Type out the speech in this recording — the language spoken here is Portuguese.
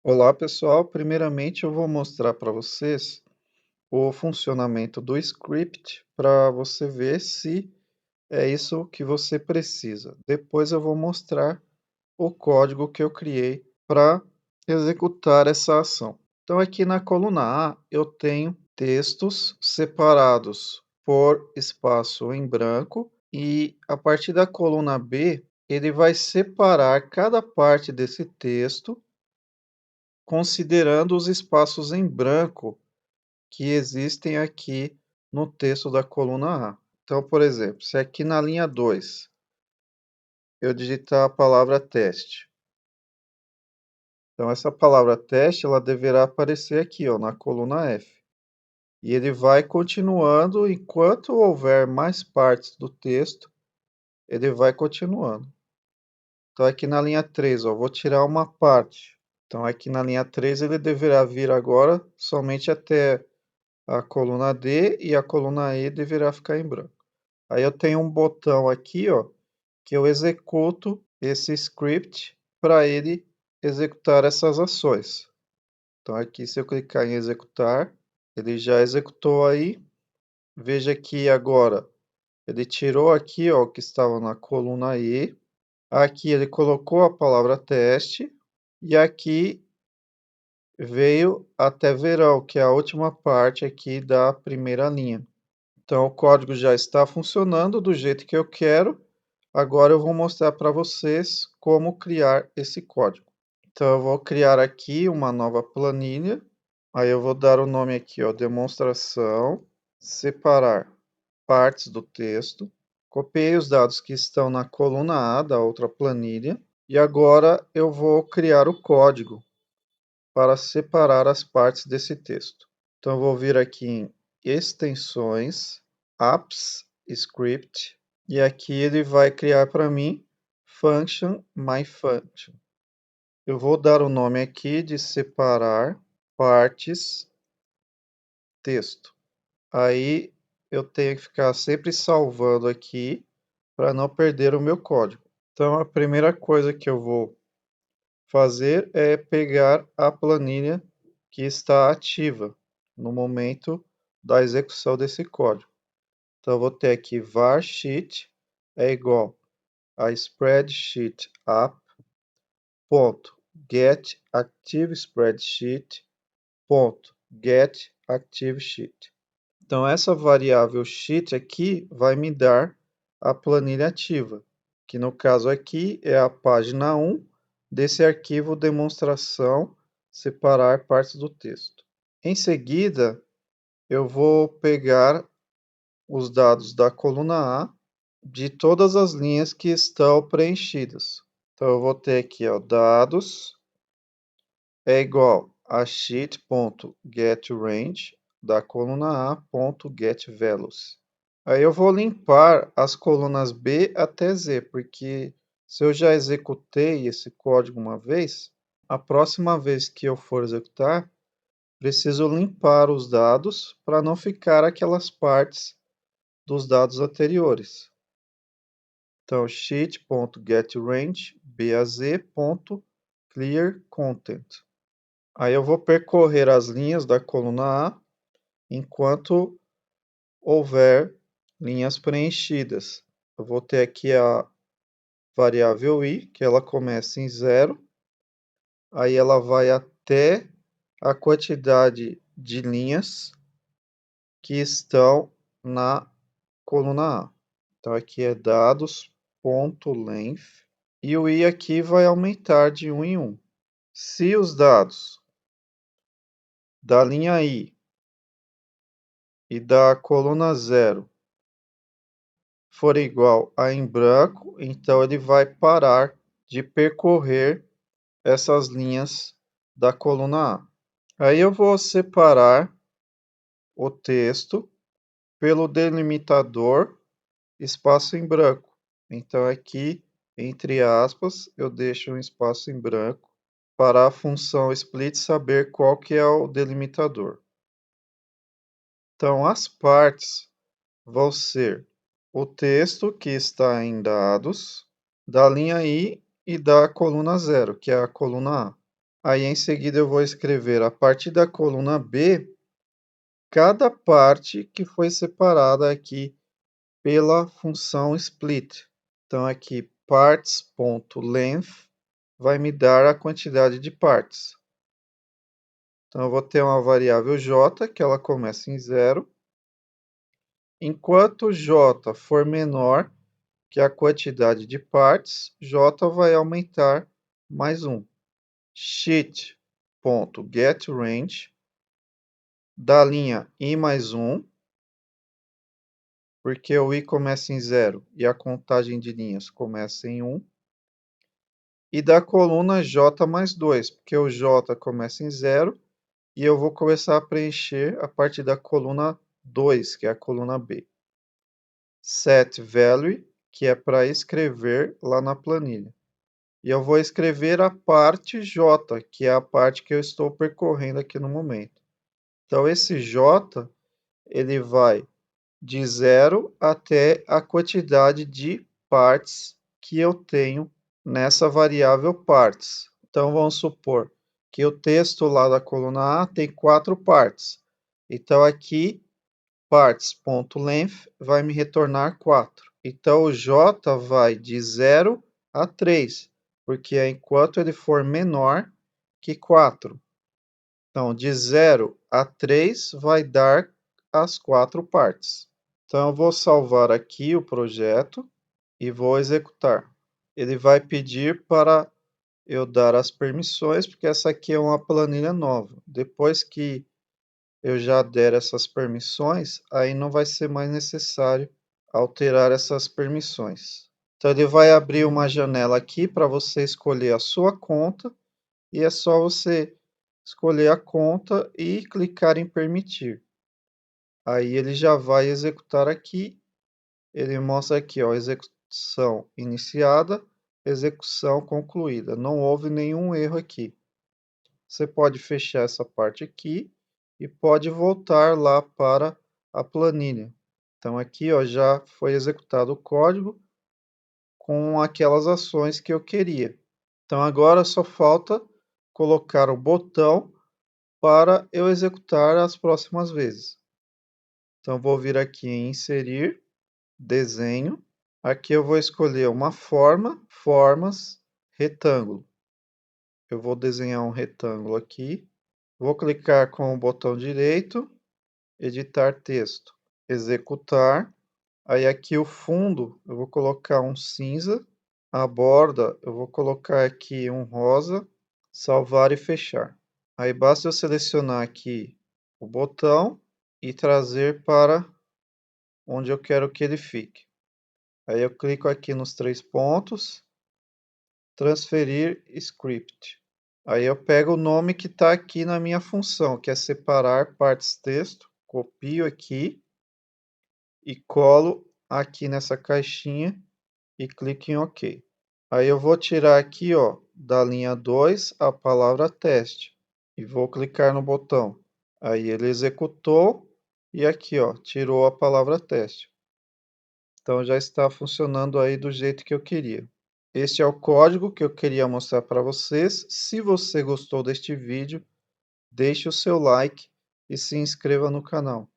Olá, pessoal. Primeiramente, eu vou mostrar para vocês o funcionamento do script para você ver se é isso que você precisa. Depois eu vou mostrar o código que eu criei para executar essa ação. Então, aqui na coluna A, eu tenho textos separados por espaço em branco e a partir da coluna B, ele vai separar cada parte desse texto considerando os espaços em branco que existem aqui no texto da coluna A. Então, por exemplo, se aqui na linha 2 eu digitar a palavra teste, então essa palavra teste ela deverá aparecer aqui, ó, na coluna F. E ele vai continuando enquanto houver mais partes do texto, ele vai continuando. Então aqui na linha 3, ó, vou tirar uma parte. Então aqui na linha 3 ele deverá vir agora somente até a coluna D e a coluna E deverá ficar em branco. Aí eu tenho um botão aqui, ó, que eu executo esse script para ele executar essas ações. Então aqui se eu clicar em executar, ele já executou aí. Veja que agora ele tirou aqui, ó, o que estava na coluna E. Aqui ele colocou a palavra teste e aqui veio até verão, que é a última parte aqui da primeira linha. Então, o código já está funcionando do jeito que eu quero. Agora eu vou mostrar para vocês como criar esse código. Então, eu vou criar aqui uma nova planilha. Aí eu vou dar o nome aqui, ó, demonstração, separar partes do texto. Copiei os dados que estão na coluna A da outra planilha. E agora eu vou criar o código para separar as partes desse texto. Então, eu vou vir aqui em extensões, apps, script, e aqui ele vai criar para mim function myFunction. Eu vou dar o nome aqui de separar partes texto. Aí eu tenho que ficar sempre salvando aqui para não perder o meu código. Então, a primeira coisa que eu vou fazer é pegar a planilha que está ativa no momento da execução desse código. Então, eu vou ter aqui var sheet é igual a spreadsheet app ponto get active spreadsheet ponto get active sheet. Então, essa variável sheet aqui vai me dar a planilha ativa, que no caso aqui é a página 1 desse arquivo demonstração separar partes do texto. Em seguida, eu vou pegar os dados da coluna A de todas as linhas que estão preenchidas. Então, eu vou ter aqui, ó, dados é igual a sheet.getRange da coluna A.getValues. Aí eu vou limpar as colunas B até Z, porque se eu já executei esse código uma vez, a próxima vez que eu for executar, preciso limpar os dados para não ficar aquelas partes dos dados anteriores. Então, sheet.getRange baz.clearContent. Aí eu vou percorrer as linhas da coluna A enquanto houver linhas preenchidas. Eu vou ter aqui a variável i, que ela começa em 0, aí ela vai até a quantidade de linhas que estão na coluna A. Então aqui é dados.length e o i aqui vai aumentar de 1 em 1. Se os dados da linha i e da coluna 0 for igual a em branco, então ele vai parar de percorrer essas linhas da coluna A. Aí eu vou separar o texto pelo delimitador espaço em branco. Então aqui, entre aspas, eu deixo um espaço em branco para a função split saber qual que é o delimitador. Então as partes vão ser o texto que está em dados, da linha I e da coluna 0, que é a coluna A. Aí em seguida eu vou escrever a partir da coluna B, cada parte que foi separada aqui pela função split. Então aqui parts.length vai me dar a quantidade de partes. Então eu vou ter uma variável j, que ela começa em 0. Enquanto j for menor que a quantidade de partes, j vai aumentar mais 1. Sheet.getRange da linha i mais 1, porque o i começa em 0 e a contagem de linhas começa em 1. E da coluna j mais 2, porque o j começa em 0 e eu vou começar a preencher a partir da coluna 2, que é a coluna B. setValue, que é para escrever lá na planilha. E eu vou escrever a parte J, que é a parte que eu estou percorrendo aqui no momento. Então, esse J, ele vai de 0 até a quantidade de partes que eu tenho nessa variável partes. Então, vamos supor que o texto lá da coluna A tem 4 partes. Então, aqui, parts.length vai me retornar 4. Então, o J vai de 0 a 3, porque é enquanto ele for menor que 4. Então, de 0 a 3 vai dar as 4 partes. Então, eu vou salvar aqui o projeto e vou executar. Ele vai pedir para eu dar as permissões, porque essa aqui é uma planilha nova. Depois que eu já der essas permissões, aí não vai ser mais necessário alterar essas permissões. Então, ele vai abrir uma janela aqui para você escolher a sua conta, e é só você escolher a conta e clicar em permitir. Aí ele já vai executar aqui. Ele mostra aqui, ó, execução iniciada, execução concluída. Não houve nenhum erro aqui. Você pode fechar essa parte aqui e pode voltar lá para a planilha. Então aqui, ó, já foi executado o código com aquelas ações que eu queria. Então agora só falta colocar o botão para eu executar as próximas vezes. Então vou vir aqui em inserir, desenho. Aqui eu vou escolher uma forma, formas, retângulo. Eu vou desenhar um retângulo aqui. Vou clicar com o botão direito, editar texto, executar. Aí aqui o fundo eu vou colocar um cinza. A borda eu vou colocar aqui um rosa, salvar e fechar. Aí basta eu selecionar aqui o botão e trazer para onde eu quero que ele fique. Aí eu clico aqui nos 3 pontos, transferir script. Aí eu pego o nome que está aqui na minha função, que é separar partes texto, copio aqui e colo aqui nessa caixinha e clico em OK. Aí eu vou tirar aqui, ó, da linha 2 a palavra teste e vou clicar no botão. Aí ele executou e aqui, ó, tirou a palavra teste. Então já está funcionando aí do jeito que eu queria. Este é o código que eu queria mostrar para vocês. Se você gostou deste vídeo, deixe o seu like e se inscreva no canal.